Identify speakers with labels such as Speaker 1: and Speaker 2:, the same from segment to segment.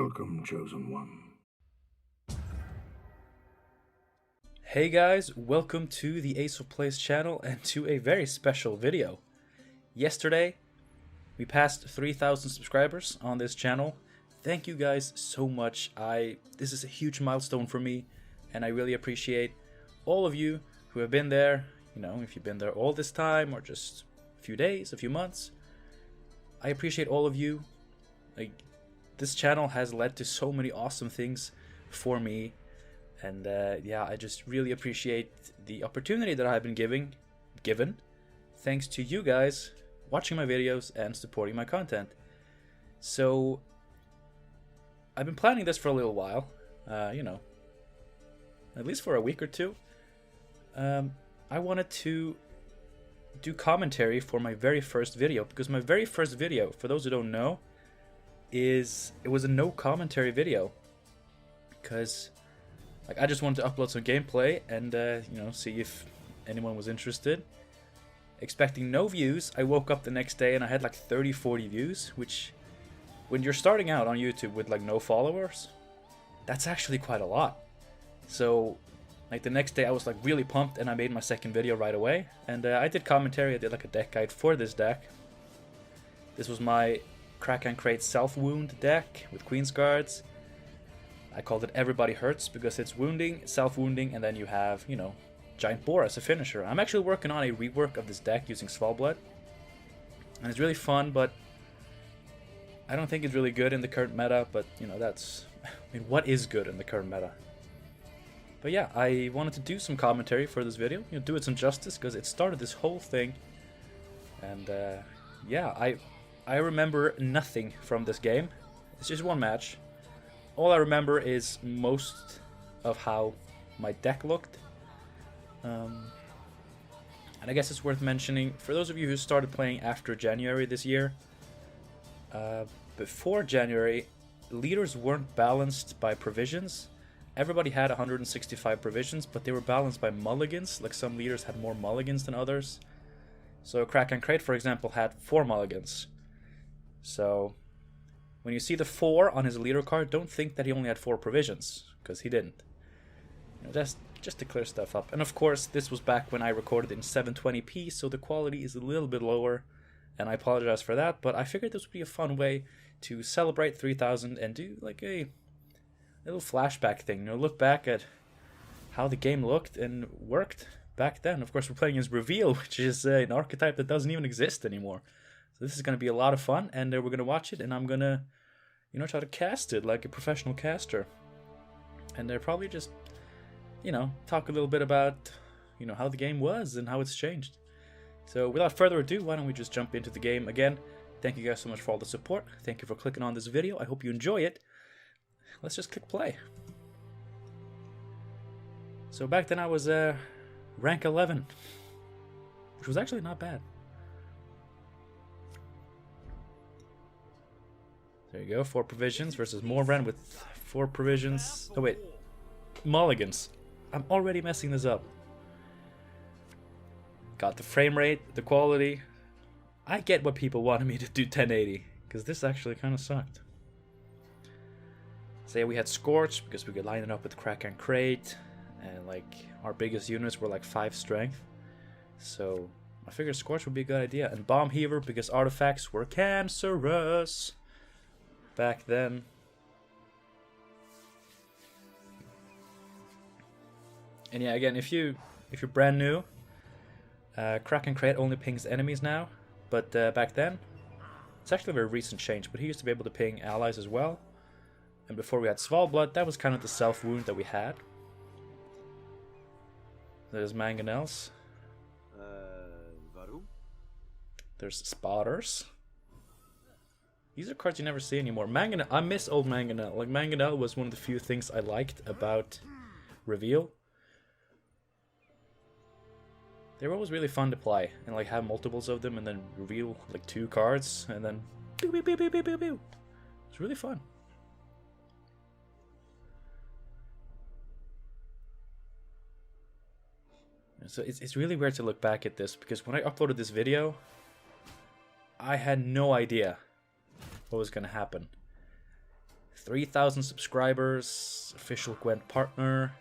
Speaker 1: Welcome, Chosen One.
Speaker 2: Hey guys, welcome to the Ace of Plays channel and to a very special video. Yesterday, we passed 3,000 subscribers on this channel. Thank you guys so much. This is a huge milestone for me, and I really appreciate all of you who have been there. You know, if you've been there all this time or just a few days, a few months. I appreciate all of you. Like, this channel has led to so many awesome things for me. And yeah, I just really appreciate the opportunity that I've been given, thanks to you guys watching my videos and supporting my content. So, I've been planning this for a little while, you know, at least for a week or two. I wanted to do commentary for my very first video, because my very first video, for those who don't know, it was a no commentary video, because like, I just wanted to upload some gameplay and, you know, see if anyone was interested. Expecting no views, I woke up the next day and I had like 30-40 views, which, when you're starting out on YouTube with like no followers, that's actually quite a lot. So, like, the next day I was like really pumped and I made my second video right away. And I did commentary, I did like a deck guide for this deck. This was my Crack and Crate Self-Wound deck with Queen's Guards. I called it Everybody Hurts because it's wounding, self-wounding, and then you have, you know, Giant Boar as a finisher. I'm actually working on a rework of this deck using Svalbard. And it's really fun, but I don't think it's really good in the current meta, but, you know, that's... I mean, what is good in the current meta? But yeah, I wanted to do some commentary for this video, you know, do it some justice, because it started this whole thing. And, yeah, I remember nothing from this game. It's just one match. All I remember is most of how my deck looked. And I guess it's worth mentioning, for those of you who started playing after January this year, before January, leaders weren't balanced by provisions. Everybody had 165 provisions, but they were balanced by mulligans. Like, some leaders had more mulligans than others. So Crack and Crate, for example, had 4 mulligans. So when you see the 4 on his leader card, don't think that he only had 4 provisions, because he didn't. You know, that's just to clear stuff up. And of course, this was back when I recorded in 720p, so the quality is a little bit lower, and I apologize for that, but I figured this would be a fun way to celebrate 3000 and do like a little flashback thing, you know, look back at how the game looked and worked back then. Of course, we're playing as Reveal, which is an archetype that doesn't even exist anymore. So this is going to be a lot of fun, and we're going to watch it, and I'm going to, you know, try to cast it like a professional caster. And they're probably just, you know, talk a little bit about, you know, how the game was and how it's changed. So without further ado, why don't we just jump into the game again. Thank you guys so much for all the support. Thank you for clicking on this video. I hope you enjoy it. Let's just click play. So back then I was rank 11, which was actually not bad. There you go, 4 provisions versus Morven with 4 provisions. Oh wait, mulligans. I'm already messing this up. Got the frame rate, the quality. I get what people wanted me to do 1080, because this actually kind of sucked. Say we had Scorch, because we could line it up with Crack and Crate, and like our biggest units were like 5 strength. So I figured Scorch would be a good idea. And Bomb Heaver, because artifacts were cancerous back then. And yeah, again, if you're brand new, Crack and Crate only pings enemies now, but back then, it's actually a very recent change, but he used to be able to ping allies as well. And before we had Svalbard, that was kind of the self-wound that we had. There's Mangonels. There's Spotters. These are cards you never see anymore. Mangonel, I miss old Mangonel. Like, Mangonel was one of the few things I liked about Reveal. They were always really fun to play, and like have multiples of them, and then reveal like 2 cards, and then pew pew pew pew pew pew pew. It's really fun. So it's really weird to look back at this, because when I uploaded this video, I had no idea what was going to happen. 3,000 subscribers, official Gwent partner.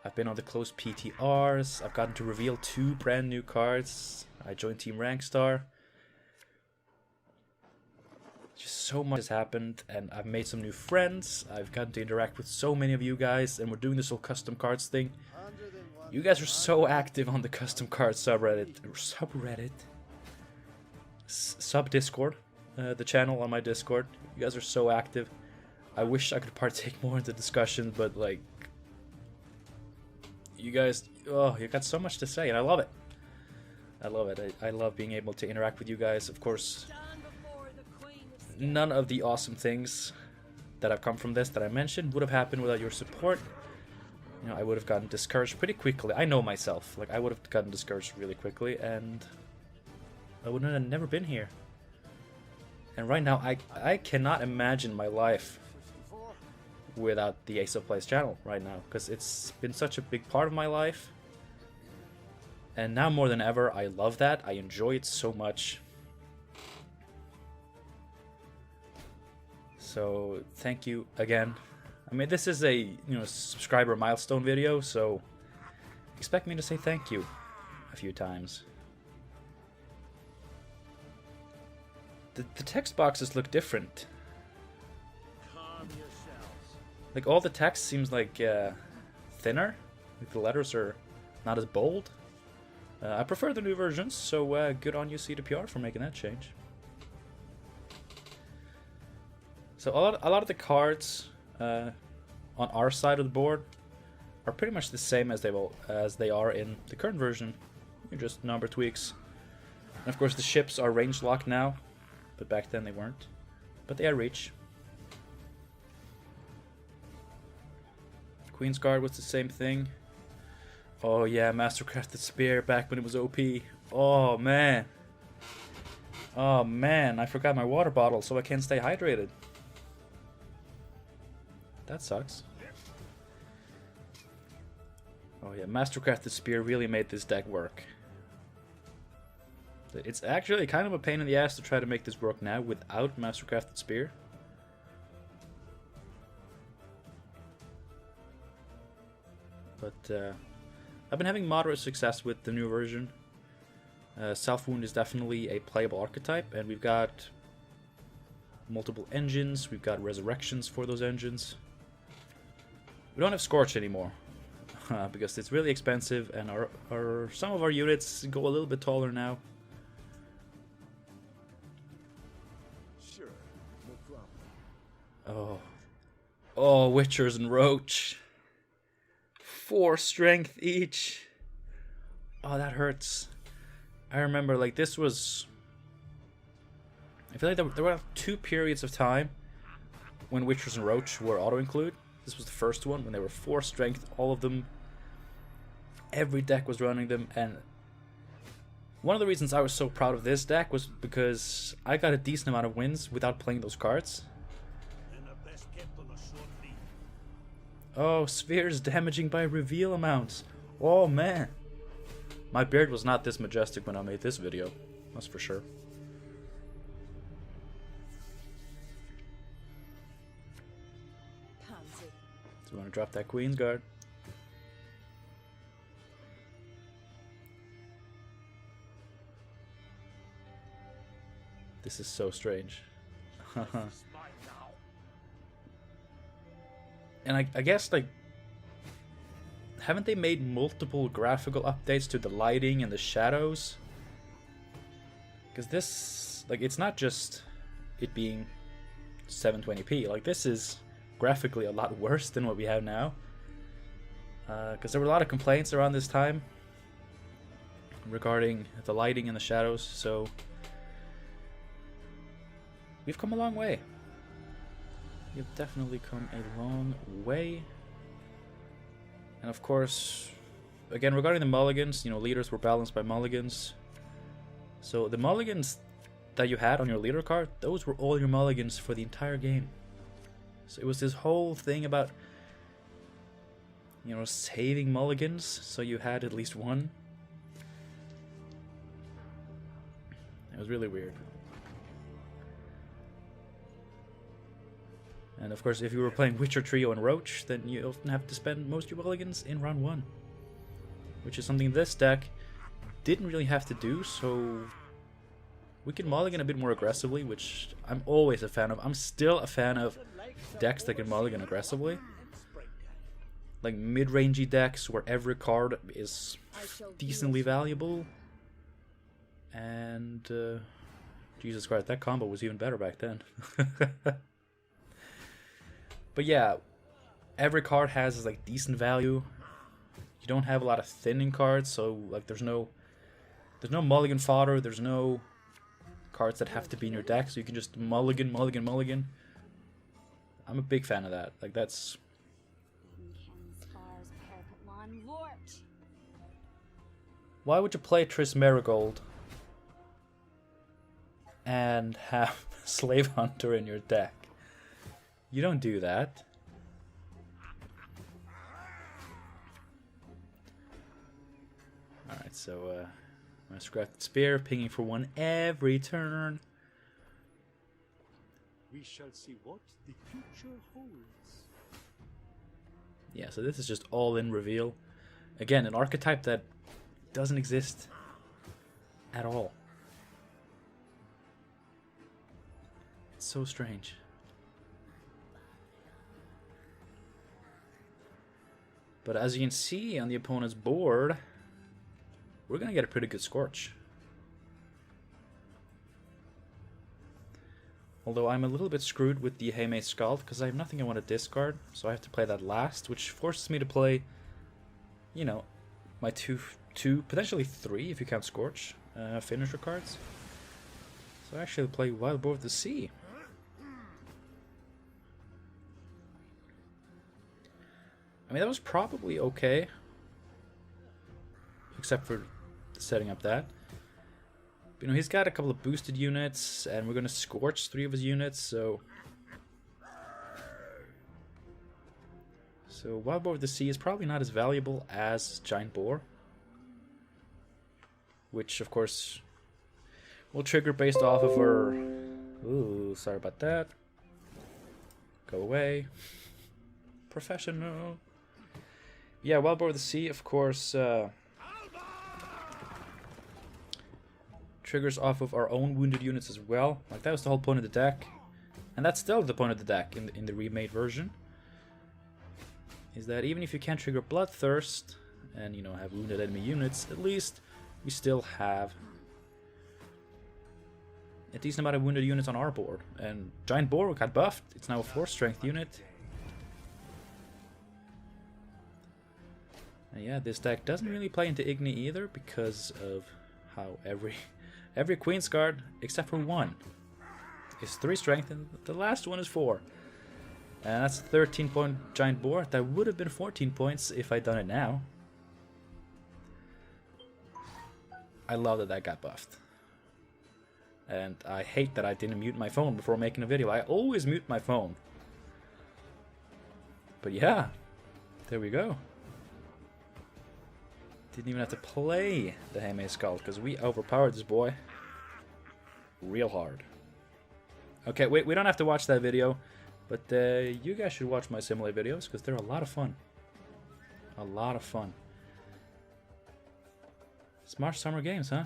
Speaker 2: I've been on the closed PTRs. I've gotten to reveal 2 brand new cards. I joined Team Rankstar. Just so much has happened, and I've made some new friends. I've gotten to interact with so many of you guys, and we're doing this whole custom cards thing. You guys are so active on the custom cards subreddit. Sub-Discord. The channel on my Discord. You guys are so active. I wish I could partake more in the discussion, but like, you guys, oh, you got so much to say, and I love it. I love it. I love being able to interact with you guys. Of course, none of the awesome things that have come from this that I mentioned would have happened without your support. You know, I would have gotten discouraged pretty quickly. I know myself. Like, I would have gotten discouraged really quickly, and I wouldn't have never been here. And right now, I cannot imagine my life without the Ace of Plays channel right now, because it's been such a big part of my life. And now more than ever, I love that. I enjoy it so much. So thank you again. I mean, this is a subscriber milestone video, so expect me to say thank you a few times. The text boxes look different. Like, all the text seems like thinner. Like, the letters are not as bold. I prefer the new versions, so good on you, CDPR, for making that change. So a lot of the cards on our side of the board are pretty much the same as they are in the current version. Just number tweaks. And of course, the ships are range locked now, but back then they weren't. But they are reach. Queen's Guard was the same thing. Oh yeah, Mastercrafted Spear back when it was OP. Oh man. Oh man, I forgot my water bottle, so I can't stay hydrated. That sucks. Oh yeah, Mastercrafted Spear really made this deck work. It's actually kind of a pain in the ass to try to make this work now without Mastercrafted Spear. But I've been having moderate success with the new version. Self-Wound is definitely a playable archetype, and we've got multiple engines, we've got resurrections for those engines. We don't have Scorch anymore, because it's really expensive, and some of our units go a little bit taller now.
Speaker 1: Sure, no problem.
Speaker 2: Oh, Witchers and Roach. 4 strength each. Oh, that hurts. I remember, like, this was... I feel like there were 2 periods of time when Witchers and Roach were auto-include. This was the first one, when they were 4 strength, all of them. Every deck was running them, and one of the reasons I was so proud of this deck was because I got a decent amount of wins without playing those cards. Oh, spheres damaging by reveal amounts. Oh man. My beard was not this majestic when I made this video. That's for sure. So we want to drop that Queen's Guard. This is so strange. And I guess, like, haven't they made multiple graphical updates to the lighting and the shadows? Because this, like, it's not just it being 720p. Like, this is graphically a lot worse than what we have now. Because there were a lot of complaints around this time regarding the lighting and the shadows, so we've come a long way. We've definitely come a long way. And of course, again, regarding the mulligans, leaders were balanced by mulligans. So the mulligans that you had on your leader card, those were all your mulligans for the entire game. So it was this whole thing about, saving mulligans, so you had at least one. It was really weird. And of course, if you were playing Witcher Trio and Roach, then you often have to spend most of your mulligans in round 1. Which is something this deck didn't really have to do, so we can mulligan a bit more aggressively, which I'm always a fan of. I'm still a fan of decks that can mulligan aggressively. Like mid-rangey decks where every card is decently valuable. And Jesus Christ, that combo was even better back then. But yeah, every card has like decent value. You don't have a lot of thinning cards, so like there's no mulligan fodder, there's no cards that have to be in your deck, so you can just mulligan, mulligan, mulligan. I'm a big fan of that. Like that's why would you play Triss Marigold and have Slave Hunter in your deck? You don't do that. Alright, so my Scrafted Spear, pinging for 1 every turn.
Speaker 1: We shall see what the future holds.
Speaker 2: Yeah, so this is just all-in reveal. Again, an archetype that doesn't exist at all. It's so strange. But as you can see on the opponent's board, we're going to get a pretty good Scorch. Although I'm a little bit screwed with the Haymay Scald because I have nothing I want to discard, so I have to play that last, which forces me to play, you know, my two, potentially 3 if you count Scorch, finisher cards. So I actually play Wild Boar of the Sea. I mean, that was probably okay, except for setting up that. But, you know, he's got a couple of boosted units, and we're going to Scorch 3 of his units, so Wild Boar of the Sea is probably not as valuable as Giant Boar, which, of course, will trigger based off of her... Ooh, sorry about that. Go away. Professional. Yeah, Wild Boar of the Sea, of course, triggers off of our own wounded units as well. Like, that was the whole point of the deck. And that's still the point of the deck in the remade version. Is that even if you can't trigger Bloodthirst and, you know, have wounded enemy units, at least we still have a decent amount of wounded units on our board. And Giant Boar got buffed. It's now a 4-strength unit. And yeah, this deck doesn't really play into Igni either because of how every Queen's card, except for 1, is 3 strength and the last one is 4. And that's a 13-point Giant Boar. That would have been 14 points if I'd done it now. I love that that got buffed. And I hate that I didn't mute my phone before making a video. I always mute my phone. But yeah, there we go. Didn't even have to play the Haymay Scald because we overpowered this boy real hard. Okay, wait, we don't have to watch that video, but you guys should watch my Simulate videos because they're a lot of fun. A lot of fun. Smart summer games, huh?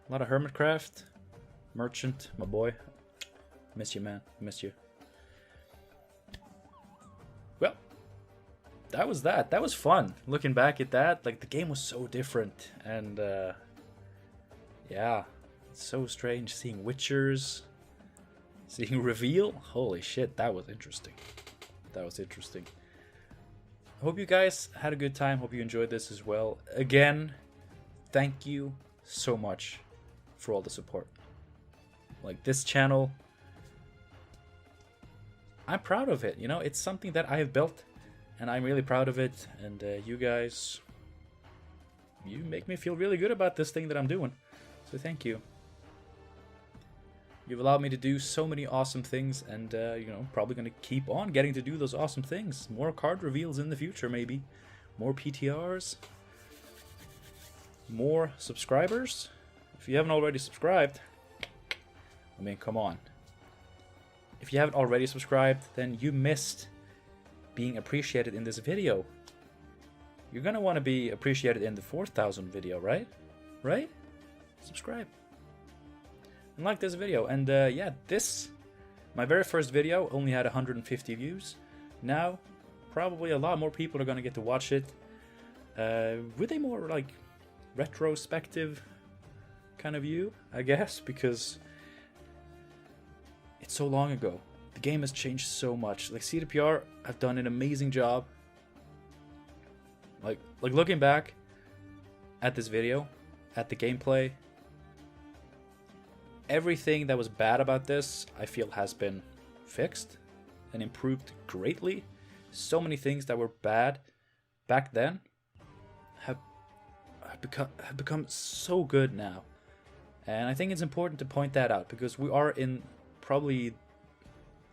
Speaker 2: A lot of Hermitcraft, Merchant, my boy. Miss you, man. Miss you. Well, that was that. That was fun. Looking back at that, like, the game was so different. And, yeah. It's so strange seeing Witchers. Seeing Reveal. Holy shit, that was interesting. That was interesting. I hope you guys had a good time. Hope you enjoyed this as well. Again, thank you so much for all the support. Like, this channel, I'm proud of it. You know, it's something that I have built. And I'm really proud of it, and you guys, you make me feel really good about this thing that I'm doing. So thank you. You've allowed me to do so many awesome things, and you know, probably going to keep on getting to do those awesome things. More card reveals in the future, maybe. More PTRs. More subscribers. If you haven't already subscribed, I mean, come on. if you haven't already subscribed, then you missed being appreciated in this video. You're gonna want to be appreciated in the 4,000 video, right? Right? Subscribe. And like this video. And yeah, my very first video only had 150 views. Now, probably a lot more people are gonna get to watch it with a more like retrospective kind of view, I guess, because it's so long ago. The game has changed so much. Like CDPR have done an amazing job. Like looking back at this video, at the gameplay, everything that was bad about this, I feel, has been fixed and improved greatly. So many things that were bad back then have become so good now. And I think it's important to point that out, because we are probably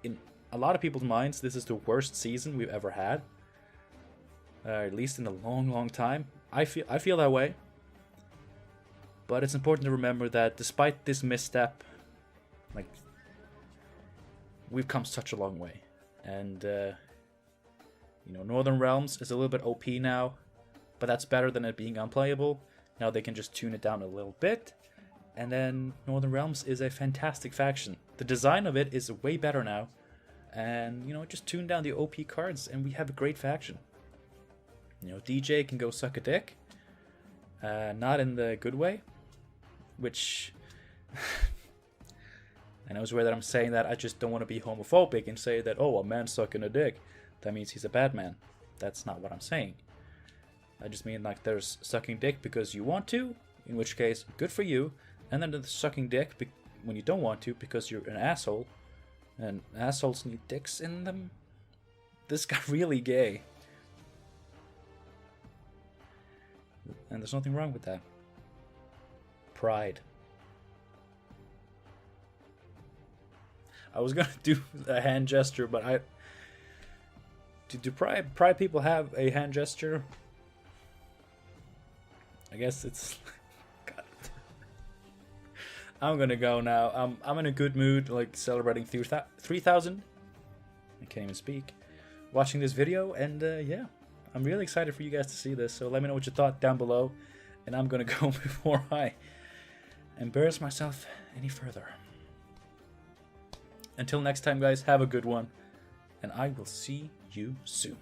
Speaker 2: in a lot of people's minds, this is the worst season we've ever had. At least in a long time. I feel that way. But it's important to remember that despite this misstep, like, we've come such a long way. And you know, Northern Realms is a little bit OP now, but that's better than it being unplayable. Now they can just tune it down a little bit. And then Northern Realms is a fantastic faction. The design of it is way better now. And, you know, just tune down the OP cards and we have a great faction. You know, DJ can go suck a dick. Not in the good way. Which... I know it's weird that I'm saying that. I just don't want to be homophobic and say that, oh, a man sucking a dick, that means he's a bad man. That's not what I'm saying. I just mean, like, there's sucking dick because you want to, in which case, good for you. And then there's sucking dick when you don't want to because you're an asshole. And assholes need dicks in them. This got really gay. And there's nothing wrong with that. Pride. I was gonna do a hand gesture, but do pride people have a hand gesture? I guess it's... God. I'm gonna go now. I'm in a good mood, like celebrating 3,000. I can't even speak. Watching this video, and yeah, I'm really excited for you guys to see this. So let me know what you thought down below, and I'm gonna go before I embarrass myself any further. Until next time, guys, have a good one, and I will see you soon.